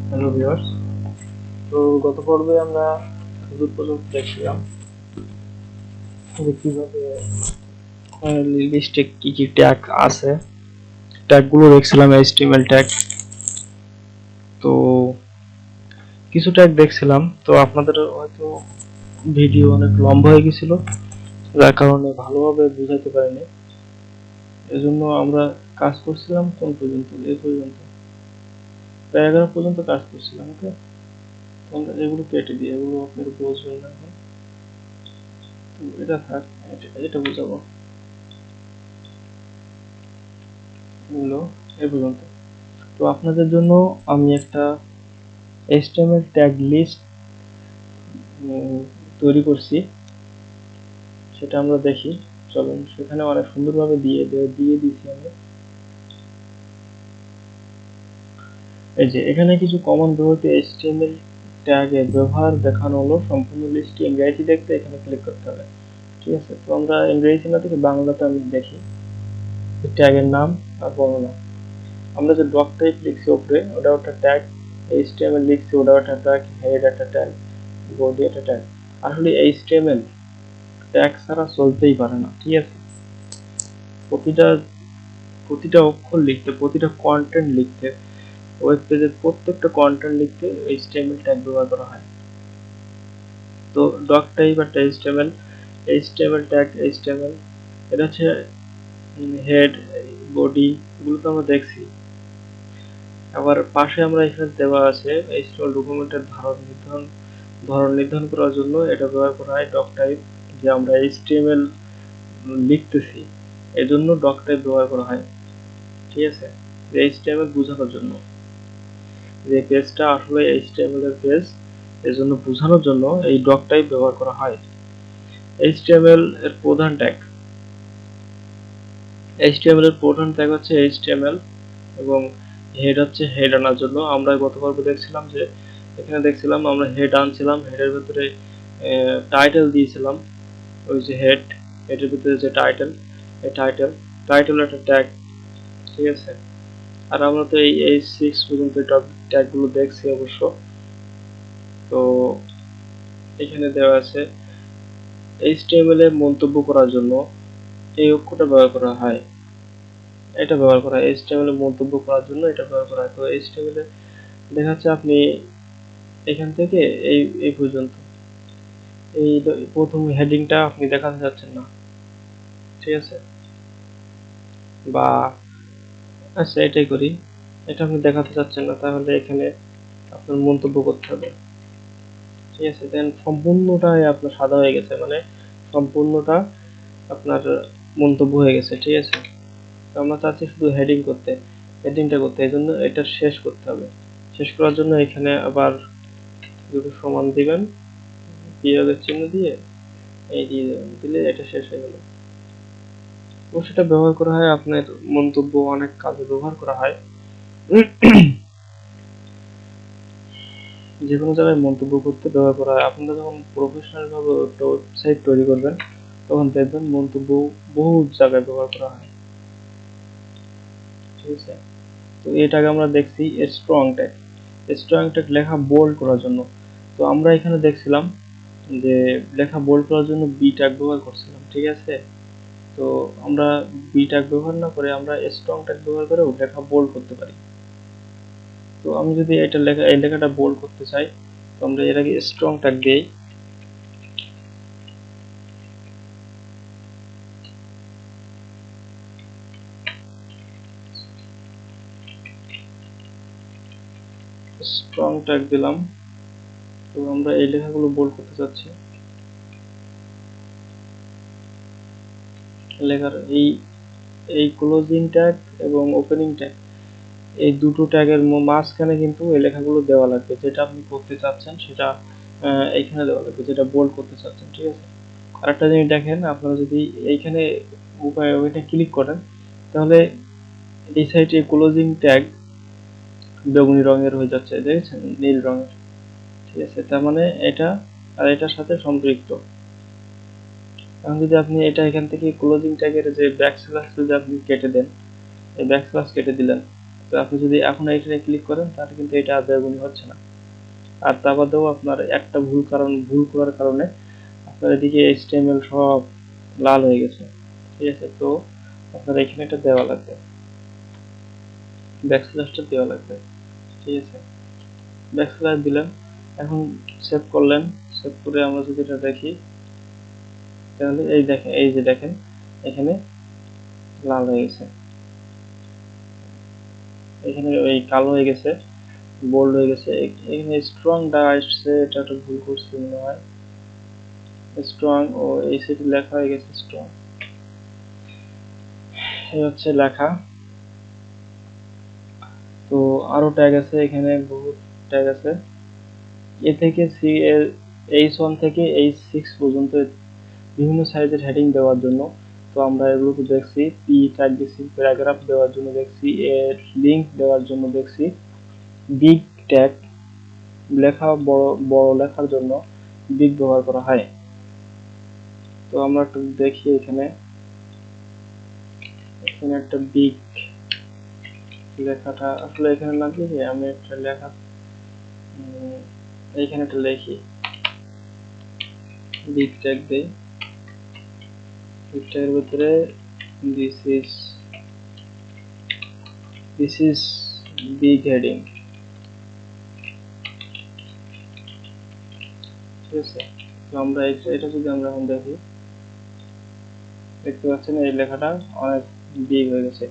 Hello viewers, তো গত পর্বে আমরা দূর পর্যন্ত দেখছিলাম যে কিভাবে লিস্টে কি কি ট্যাগ আছে। ট্যাগগুলো দেখছিলাম HTML ট্যাগ। তো কিছু ট্যাগ দেখছিলাম, তো আপনাদের হয়তো ভিডিও অনেক লম্বা হয়ে গেছিল, যার কারণে ভালোভাবে বুঝাতে পারিনি। এজন্য আমরা কাজ করছিলাম কোন পর্যন্ত, এই পর্যন্ত প্যারাগ্রাফ পর্যন্ত কাজ করছিলাম। ওকে, আমরা এগুলো কেটে দিই, এগুলো আপনার বুঝবেন না এখন। তো এটা থাক, এটা বুঝাবো এগুলো এ পর্যন্ত। তো আপনাদের জন্য আমি একটা HTML ট্যাগ লিস্ট তৈরি করছি, সেটা আমরা দেখি। চলুন, সেখানে অনেক সুন্দরভাবে দিয়ে দিয়েছি আমি। এই যে এখানে কিছু কমন ব্যবহৃত HTML ট্যাগের ব্যবহার দেখানো হলো। সম্পূর্ণ লিস্টটি ইংরেজি দেখতে এখানে ক্লিক করতে হবে। ঠিক আছে, তো আমরা ইংরেজি না দেখে বাংলাতে আমি দেখি ট্যাগের নাম আর বর্ণনা। আমরা যে ডক টাইপ লিখছি উপরে, ওটা একটা ট্যাগ। HTML লিখছি, ওটা একটা ট্যাগ। হেড একটা ট্যাগ, বডি একটা ট্যাগ। আসলে HTML ট্যাগ ছাড়া চলতেই পারে না। ঠিক আছে, প্রতিটা প্রতিটা অক্ষর লিখতে, প্রতিটা কন্টেন্ট লিখতে, ওয়েব পেজের প্রত্যেকটা কন্টেন্ট লিখতে HTML ট্যাগ ব্যবহার করা হয়। তো ডক টাইপ একটা HTML ট্যাগ HTML, এটা হচ্ছে হেড, বডি, এগুলো তো আমরা দেখছি। আবার পাশে আমরা এখানে দেওয়া আছে HTML ডকুমেন্টের ধরন নির্ধারণ করার জন্য এটা ব্যবহার করা হয় ডক টাইপ। যে আমরা HTML লিখতেছি, এজন্য ডক টাইপ ব্যবহার করা হয়। ঠিক আছে, HTML বোঝানোর জন্য, যে পেজটা আসলে HTML এর পেজ, এজন্য বোঝানোর জন্য এই ডক টাইপ ব্যবহার করা হয়। HTML এর প্রধান ট্যাগ, HTML এর প্রধান ট্যাগ হচ্ছে HTML, এবং হেড হচ্ছে হেড আনার জন্য। আমরা গত পর্বে দেখছিলাম যে এখানে দেখছিলাম আমরা হেড আনছিলাম, হেডের ভিতরে টাইটেল দিয়েছিলাম। ওই যে হেডের ভিতরে যে টাইটেল, এই টাইটেল একটা ট্যাগ। ঠিক আছে, আর আমরা তো এই 6 পর্যন্ত ট্যাগ গুলো দেখছি অবশ্য। তো এখানে দেওয়া আছে HTML এ মন্তব্য করার জন্য এই অক্ষরটা ব্যবহার করা হয়, এটা ব্যবহার করা হয়। HTML এ মন্তব্য করার জন্য এটা ব্যবহার করা হয়। তো HTML এ দেখা যাচ্ছে আপনি এখান থেকে এই এই পর্যন্ত এই প্রথম হেডিংটা আপনি দেখাতে চাচ্ছেন না। ঠিক আছে, বা আচ্ছা এটাই করি, এটা আপনি দেখাতে চাচ্ছেন না, তাহলে এখানে আপনার মন্তব্য করতে হবে। ঠিক আছে, দেন সম্পূর্ণটাই আপনার সাদা হয়ে গেছে, মানে সম্পূর্ণটা আপনার মন্তব্য হয়ে গেছে। ঠিক আছে, তো আমরা চাচ্ছি শুধু হেডিংটা করতে, এই জন্য এটা শেষ করতে হবে। শেষ করার জন্য এখানে আবার দুটো সমান দিবেন, বিয়োগের চিহ্ন দিয়ে এই দিয়ে দেবেন, দিলে এটা শেষ হয়ে গেল। এবং সেটা ব্যবহার করা হয় আপনার মন্তব্য অনেক কাজে ব্যবহার করা হয়। যে কোনো জায়গায় মন্তব্য করতে ব্যবহার করা হয়। আপনারা যখন প্রফেশনাল ভাবে একটা ওয়েবসাইট তৈরি করবেন, তখন দেখবেন মন্তব্য বহু জায়গায় ব্যবহার করা হয়। ঠিক আছে, তো এটাকে আমরা দেখছি স্ট্রং ট্যাগ লেখা বোল্ড করার জন্য। তো আমরা এখানে দেখছিলাম যে লেখা বোল্ড করার জন্য বি ট্যাগ ব্যবহার করছিলাম। ঠিক আছে, তো আমরা বি ট্যাগ ব্যবহার না করে আমরা স্ট্রং ট্যাগ ব্যবহার করেও লেখা বোল্ড করতে পারি। তো আমি যদি এই লেখাটা বোল্ড করতে চাই, তো আমরা এর আগে স্ট্রং ট্যাগ দিই। স্ট্রং ট্যাগ দিলাম, তো আমরা এই লেখাগুলো বোল্ড করতে চাচ্ছি। লেখার এই এই ক্লোজিং ট্যাগ এবং ওপেনিং ট্যাগ, এই দুটো ট্যাগের মাঝখানে কিন্তু এই লেখাগুলো দেওয়া লাগবে। যেটা আপনি করতে চাচ্ছেন সেটা এইখানে দেওয়া লাগবে, যেটা বোল্ড করতে চাচ্ছেন। ঠিক আছে, আরেকটা জিনিস দেখেন, আপনারা যদি এইখানে ওইটা ক্লিক করেন, তাহলে এই সাইডে ক্লোজিং ট্যাগ বেগুনি রঙের হয়ে যাচ্ছে, দেখেছেন, নীল রঙের। ঠিক আছে, তার মানে এটা আর এটার সাথে সম্পৃক্ত। এখন যদি আপনি এটা এখান থেকে ক্লোজিং ট্যাগের যে ব্যাকস্ল্যাশ যদি আপনি কেটে দেন, এই ব্যাকস্ল্যাশ কেটে দিলেন, তো তো আপনি যদি এখন এখানে ক্লিক করেন তাহলে কিন্তু এটা আর বেগুনি হচ্ছে না। আর তা বাদেও আপনার একটা ভুল করার কারণে আপনার এদিকে HTML সব লাল হয়ে গেছে, ঠিক আছে। তো আপনার এখানে এটা দেওয়া লাগবে, ব্যাকস্ল্যাশটা দেওয়া লাগবে, ঠিক আছে। ব্যাকস্ল্যাশ দিলেন, এখন সেভ করলেন। সেভ করে আমরা যদি এটা দেখি তাহলে এই দেখেন, এই যে দেখেন এখানে লাল হয়ে গেছে, এখানে ওই কালো হয়ে গেছে, বোল্ড হয়ে গেছে। এখানে স্ট্রং দা আসছে, এটা একটা ভুল করছি মনে হয়। স্ট্রং ও এই সাইডে লেখা হয়ে গেছে স্ট্রং, এই হচ্ছে লেখা। তো আরো ট্যাগ আছে এখানে, বহুত ট্যাগ আছে। এ থেকে সি এর H1 থেকে H6 পর্যন্ত বিভিন্ন সাইজের হেডিং দেওয়ার জন্য। তো আমরা এগুলো দেখছি, পি ট্যাগ দেখছি, প্যারাগ্রাফ দেওয়ার জন্য দেখছি, এর লিংক দেওয়ার জন্য দেখছি, বিগ ট্যাগ লেখা বড় বড় লেখার জন্য বিগ ব্যবহার করা হয়। তো আমরা একটু দেখি এখানে, এখানে একটা বিগ লেখাটা আসলে এখানে না দিয়ে আমি একটা লেখা এইখানে একটা লিখি, বিগ ট্যাগ দেই। বিগ ট্যাগের ভিতরে দিস ইজ বিগ হেডিং, ঠিক আছে। তো আমরা এটা যদি আমরা এখন দেখি, দেখতে পাচ্ছেন এই লেখাটা অনেক বিগ হয়ে গেছে,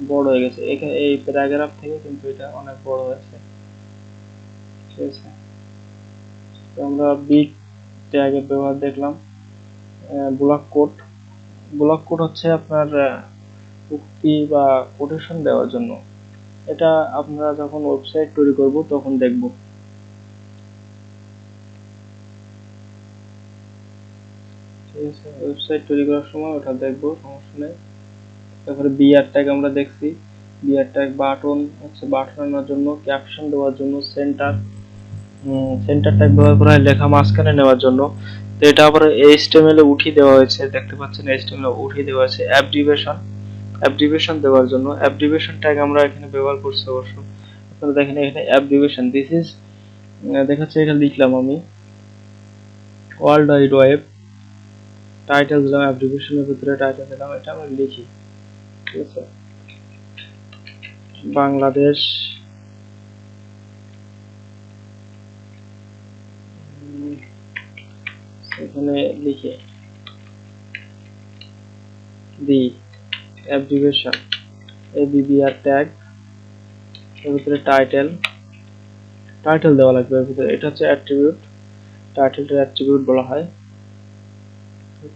বড় হয়ে গেছে। এখানে এই প্যারাগ্রাফ থেকে কিন্তু এটা অনেক বড় হয়েছে, ঠিক আছে। তো আমরা বিগ ট্যাগের ব্যবহার দেখলাম। ব্লক কোড, ব্লক কোড হচ্ছে আপনার উক্তি বা কোটেশন দেওয়ার জন্য। এটা আমরা যখন ওয়েবসাইট তৈরি করব তখন দেখব, ঠিক আছে। ওয়েবসাইট তৈরি করার সময় ওটা দেখবো, সমস্যা নেই। তারপরে বিআর ট্যাগ আমরা দেখছি, বিআর ট্যাগ বাটন হচ্ছে বাটন আনার জন্য, ক্যাপশন দেওয়ার জন্য, সেন্টার ট্যাগ ব্যবহার করা হয় লেখা মাঝখানে নেওয়ার জন্য। তো এটা আবার HTML এ উঠিয়ে দেওয়া হয়েছে, দেখতে পাচ্ছেন HTML এ উঠিয়ে দেওয়া হয়েছে। অ্যাব্রিভিয়েশন দেওয়ার জন্য অ্যাব্রিভিয়েশন ট্যাগ আমরা এখানে ব্যবহার করছি অবশ্য। আপনারা দেখেন এখানে অ্যাব্রিভিয়েশন, দিস ইজ দেখাচ্ছে, এটা লিখলাম আমি ওয়ার্ল্ড ওয়াইড ওয়েব, টাইটেল দিলাম, অ্যাব্রিভিয়েশনের ভিতরে টাইটেল দিলাম, এটা আমরা লিখি, ঠিক আছে। বাংলাদেশ এখানে লিখে দি অ্যাব্রিভিয়েশন ABBR ট্যাগ, এর ভিতরে টাইটেল দেওয়া লাগবে এর ভিতরে। এটা হচ্ছে অ্যাট্রিবিউট, টাইটেলটা অ্যাট্রিবিউট বলা হয়।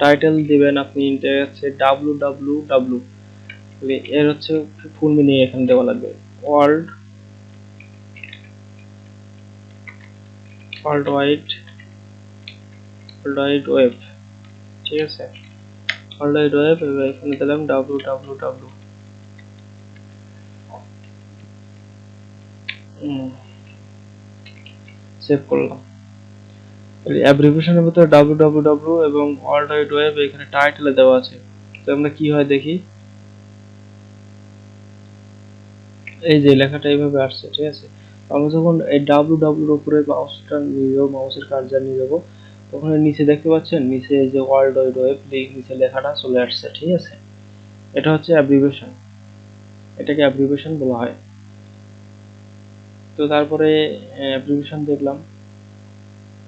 টাইটেল দিবেন আপনি, এটা হচ্ছে www, এর হচ্ছে ফুল মিনিং এখানে দেওয়া লাগবে, ওয়ার্ল্ড ওয়ার্ল্ড ওয়াইড ওয়েব, ঠিক আছে। ওয়ার্ল্ড ওয়াইড ওয়েব, এখানে দিলাম www। সেভ করলাম। অ্যাব্রিভিয়েশনের ভিতরে www এবং ওয়ার্ল্ড ওয়াইড ওয়েব এখানে টাইটেলে দেওয়া আছে। তো আমরা কি হয় দেখি, এই যে লেখাটা এইভাবে আসছে, ঠিক আছে। আমরা যখন এই www এর উপরে মাউসটা নিয়ে যাবো, মাউসের কার্সার নিয়ে যাবো, তখন এর নিচে দেখতে পাচ্ছেন, নিচে এই যে ওয়ার্ল্ড ওয়াইড ওয়েব নিচে লেখাটা চলে আসছে, ঠিক আছে। এটা হচ্ছে অ্যাব্রিভিয়েশন, এটাকে অ্যাব্রিভিয়েশন বলা হয়। তো তারপরে অ্যাব্রিভিয়েশন দেখলাম।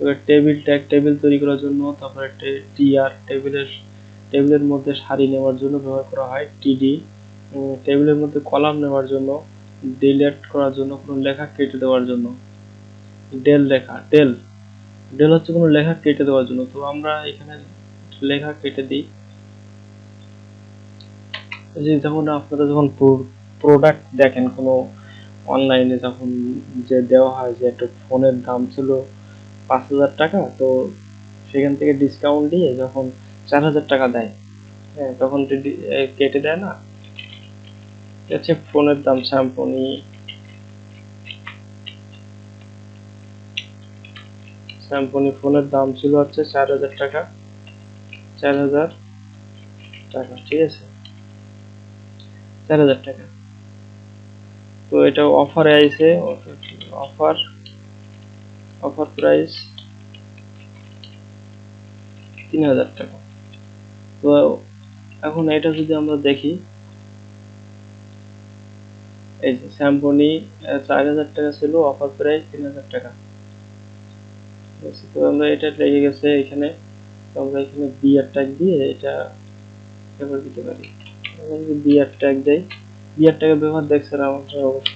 এবার টেবিল ট্যাগ, টেবিল তৈরি করার জন্য, তারপরে টিআর টেবিলের মধ্যে সারি নেওয়ার জন্য ব্যবহার করা হয়, টিডি টেবিলের মধ্যে কলাম নেওয়ার জন্য, ডিলিট করার জন্য, কোনো লেখা কেটে দেওয়ার জন্য, ডেল ডেল হচ্ছে কোনো লেখা কেটে দেওয়ার জন্য। তো আমরা এখানে লেখা কেটে দিই। যে যখন আপনারা যখন প্রোডাক্ট দেখেন কোনো অনলাইনে, যখন যে দেওয়া হয় যে একটা ফোনের দাম ছিল 5,000 টাকা, তো সেখান থেকে ডিসকাউন্ট দিয়ে যখন 4,000 টাকা দেয়, হ্যাঁ, তখন কেটে দেয় না। হচ্ছে ফোনের দাম, স্যামসং ফোনের দাম ছিল হচ্ছে 4,000 টাকা, 4,000 টাকা, ঠিক আছে, 4,000 টাকা। তো এটা অফারে আইছে, অফার অফার প্রাইস 3000 টাকা। তো এখন এটা যদি আমরা দেখি, এই যে স্যামসনি 4000 টাকা ছিল, অফার প্রাইস 3000 টাকা। তো আমরা এটা লেগে গেছে এখানে, তো আমরা এখানে বিয়ার ট্যাগ দিয়ে এটা ব্যবহার দিতে পারি। আমরা যদি বিয়ার ট্যাগ দেই, বিয়ার ট্যাগের ব্যবহার দেখছেন আমাদের অবশ্য,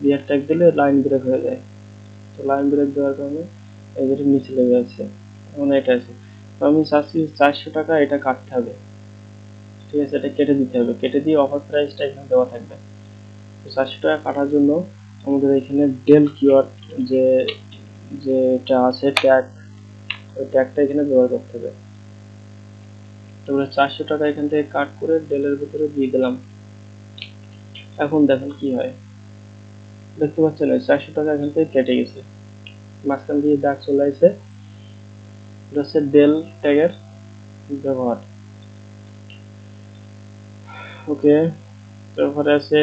বিয়ার ট্যাগ দিলে লাইন ব্রেক হয়ে যায়। তো লাইন ব্রেক দেওয়ার কারণে এই যেটা নিচে লেগে আছে, এখন এটা আছে। তো আমি চাচ্ছি 400 টাকা এটা কাটতে হবে, ঠিক আছে, এটা কেটে দিতে হবে, কেটে দিয়ে অফার প্রাইসটা এখানে দেওয়া থাকবে। তো 400 টাকা কাটার জন্য আমাদের এখানে ডেল কিওয়ার্ড যে যেটা আছে ট্যাগ, ওই ট্যাগটা এখানে ব্যবহার করতে হবে। তারপরে 400 টাকা এখান থেকে কাট করে ডেলের ভিতরে দিয়ে দিলাম। এখন দেখেন কি হয়, দেখতে পাচ্ছেন 400 টাকা এখান থেকে কেটে গেছে, মাঝখান দিয়ে দাগ চলে আসছে। এটা হচ্ছে ডেল ট্যাগের ব্যবহার। ওকে, তারপরে আছে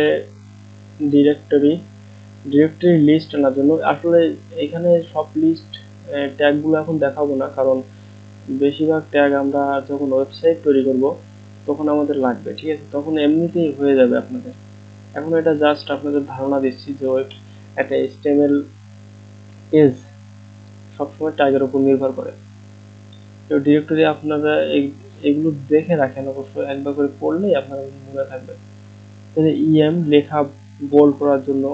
ডিরেক্টরি। ডিরেক্টরি লিস্ট আনার জন্য আসলে এখানে সব লিস্ট ট্যাগগুলো এখন দেখাবো না, কারণ বেশিরভাগ ট্যাগ আমরা যখন ওয়েবসাইট তৈরি করব তখন আমাদের লাগবে, ঠিক আছে, তখন এমনিতেই হয়ে যাবে আপনাদের। এখন এটা জাস্ট আপনাদের ধারণা দিচ্ছি যে একটা HTML পেজ সবসময় ট্যাগের উপর নির্ভর করে। তো ডিরেক্টরি আপনারা এগুলো দেখে রাখেন, অবশ্যই একবার করে পড়লেই আপনার মনে থাকবে। ইএম লেখা বোল্ড করার জন্য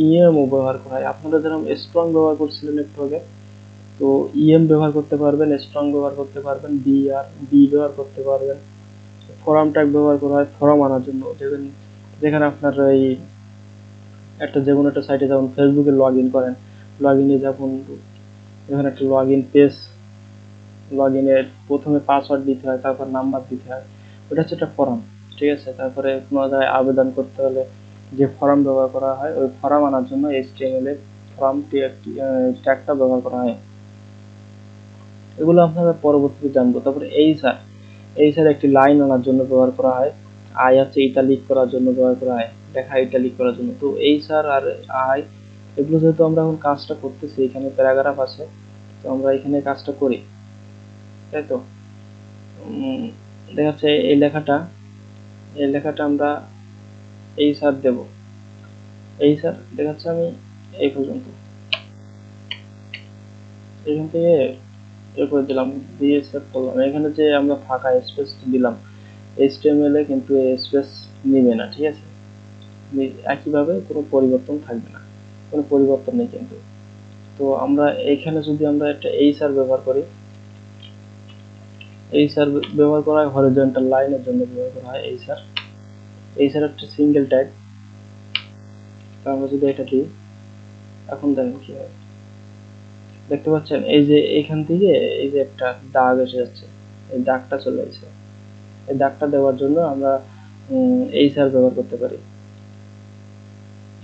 ইএমও ব্যবহার করা হয়। আপনারা যেরকম স্ট্রং ব্যবহার করছিলেন একটু আগে, তো ইএম ব্যবহার করতে পারবেন, স্ট্রং ব্যবহার করতে পারবেন, বি ব্যবহার করতে পারবেন। ফরম ট্যাগ ব্যবহার করা হয় ফরম আনার জন্য, যেখানে আপনার এই একটা যেকোনো একটা সাইটে যেমন ফেসবুকে লগ ইন করেন, লগ ইনে যখন এখানে একটা লগ ইন পেজ, লগ ইনের প্রথমে পাসওয়ার্ড দিতে হয়, তারপর নাম্বার দিতে হয়, ওটা হচ্ছে একটা ফর্ম, ঠিক আছে। তারপরে কোনো জায়গায় আবেদন করতে হলে যে ফর্ম ব্যবহার করা হয়, ওই ফর্ম আনার জন্য HTML এর ফর্ম ট্যাগটা ব্যবহার করা হয়। এগুলো আপনারা পরবর্তীতে জানবো। তারপরে এইচআর একটি লাইন আনার জন্য ব্যবহার করা হয়। আই হচ্ছে ইটালিক করার জন্য ব্যবহার করা হয়, লেখা ইটালিক করার জন্য। তো এইচআর আর আই, এগুলো যেহেতু আমরা এখন কাজটা করতেছি, এখানে প্যারাগ্রাফ আছে, তো আমরা এখানে কাজটা করি, তাই তো। দেখা যাচ্ছে এই লেখাটা আমরা এইচআর দেব, এইচআর দেখা যাচ্ছে আমি এই পর্যন্ত এখান থেকে এ করে দিলাম, দিয়ে সেভ করলাম। এখানে যে আমরা ফাঁকা স্পেস দিলাম, HTML এ কিন্তু স্পেস নিবে না, ঠিক আছে, একইভাবে কোনো পরিবর্তন থাকবে না, কোনো পরিবর্তন নেই কিন্তু। তো আমরা এখানে যদি আমরা একটা এইচআর ব্যবহার করি, এইচআর ব্যবহার করা হয় হরিজন্টাল লাইনের জন্য ব্যবহার করা হয় এইচআর। এইচআর একটা সিঙ্গেল ট্যাগ। আমরা যদি এটা দিই, এখন দেখেন কি হয়, দেখতে পাচ্ছেন এই যে এখান থেকে এই যে একটা দাগ এসে যাচ্ছে, এই দাগটা চলে আসছে। এই দাগটা দেওয়ার জন্য আমরা এইচআর ব্যবহার করতে পারি,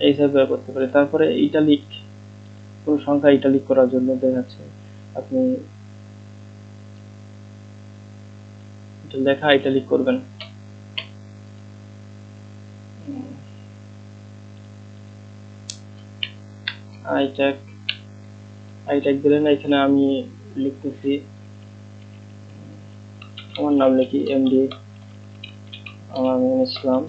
এইচআর ব্যবহার করতে পারি। তারপরে ইটালিক, কোনো সংখ্যা ইটালিক করার জন্য দেখাচ্ছে আপনি লেখা ইটালিক করবেন। আইট্যাগ আইট্যাগ দিলেন, এখানে আমি লিখতেছি আমার নাম, লিখি এমডি আমিন ইসলাম,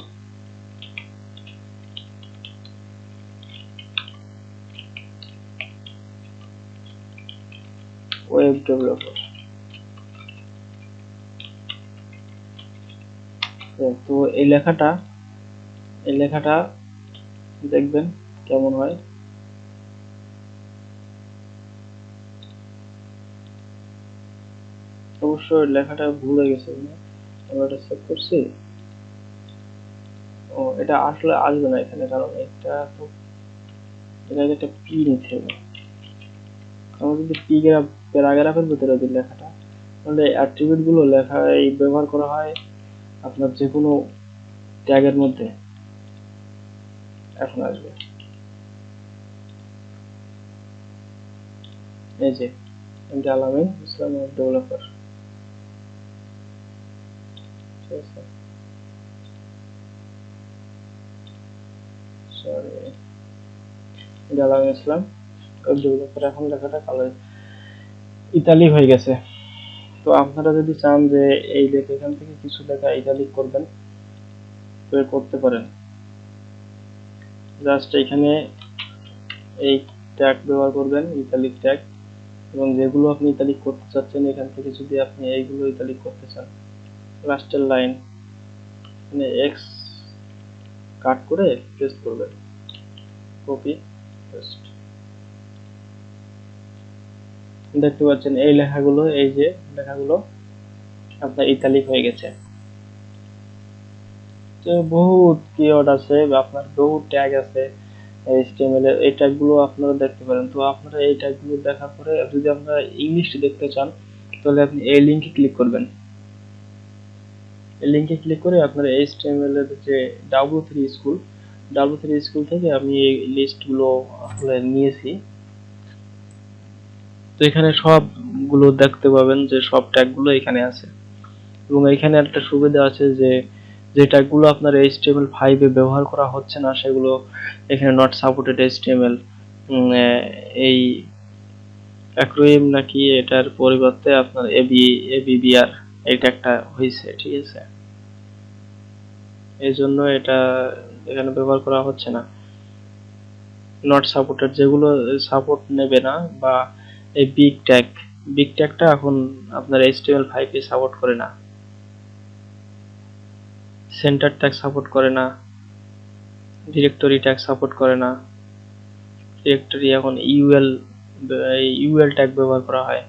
ওয়েব ডেভেলপার। তো এই লেখাটা দেখবেন কেমন হয়। অবশ্য লেখাটা ভুল হয়ে গেছে, আমরা এটা সেভ করছি। ও, এটা আসলে আসবে না এখানে, কারণ এটা তো এটাকে একটা পি নিতে হবে। আমরা যদি প্যারাগ্রাফের ভিতরে দিই লেখাটা, তাহলে অ্যাট্রিবিউট গুলো লেখা এই ব্যবহার করা হয় আপনার যে কোনো ট্যাগের মধ্যে। এখন আসবে এই যে এমডি আলামিন ইসলাম ওয়েব ডেভেলপার, ঠিক আছে। সরি, গেলাম ইসলাম ওয়েব ডেভেলপার। এখন লেখাটা কালো ইতালি হয়ে গেছে। তো আপনারা যদি চান যে এই লেখা এখান থেকে কিছু লেখা ইতালিক করবেন তো করতে পারেন। জাস্ট এখানে এই ট্যাগ ব্যবহার করবেন, ইতালিক ট্যাগ, এবং যেগুলো আপনি ইতালিক করতে চাচ্ছেন এখান থেকে যদি আপনি এইগুলো ইতালিক করতে চান, লাস্টের লাইন মানে এক্স কাট করে পেস্ট করবেন, কপি পেস্ট। দেখতে পাচ্ছেন এই লেখাগুলো, এই যে লেখাগুলো আপনার ইতালিক হয়ে গেছে। তো বহুত কিওয়ার্ড আছে, আপনার বহুত ট্যাগ আছে HTML এর, এই ট্যাগগুলো আপনারা দেখতে পারেন। তো আপনারা এই ট্যাগগুলো দেখার পরে যদি আপনারা ইংলিশ দেখতে চান তাহলে আপনি এই লিঙ্কে ক্লিক করবেন। এই লিঙ্কে ক্লিক করে আপনারা HTML এর যে W3 স্কুল, W3 স্কুল থেকে আমি এই লিস্টগুলো আসলে নিয়েছি। তো এখানে সবগুলো দেখতে পাবেন যে সব ট্যাগগুলো এখানে আছে, এবং এখানে একটা সুবিধা আছে যে যে ট্যাগগুলো আপনার HTML5 এ ব্যবহার করা হচ্ছে না সেগুলো এখানে নট সাপোর্টেড HTML, এই অ্যাক্রোনিম নাকি এটার পরিবর্তে আপনার ABBR এই ট্যাগটা হয়েছে, ঠিক আছে। এই জন্য এটা এখানে ব্যবহার করা হচ্ছে না। নট সাপোর্টেড যেগুলো সাপোর্ট নেবে না, বা এই বিগ ট্যাগটা এখন আপনার HTML5 এ সাপোর্ট করে না, সেন্টার ট্যাগ সাপোর্ট করে না, ডিরেক্টরি ট্যাগ সাপোর্ট করে না। ডিরেক্টরি এখন ইউএল ট্যাগ ব্যবহার করা হয়,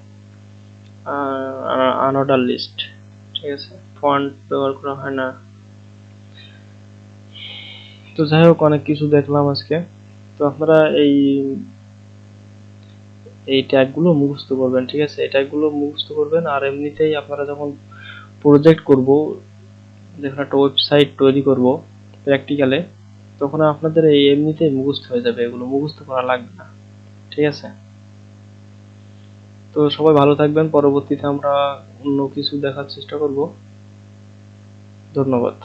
আনঅর্ডার লিস্ট, ঠিক আছে। ফন্ট ব্যবহার করা হয় না। তো যাই হোক, অনেক কিছু দেখলাম আজকে। তো আপনারা এই ট্যাগগুলো মুখস্থ করবেন, ঠিক আছে। এই ট্যাগগুলো মুখস্থ করবেন, আর এমনিতেই আপনারা যখন প্রজেক্ট করব, যখন একটা ওয়েবসাইট তৈরি করব প্র্যাকটিক্যালে, তখন আপনাদের এই এমনিতেই মুখস্থ হয়ে যাবে, এগুলো মুখস্থ করা লাগবে না, ঠিক আছে। তো সবাই ভালো থাকবেন, পরবর্তীতে আমরা অন্য কিছু দেখার চেষ্টা করব। ধন্যবাদ।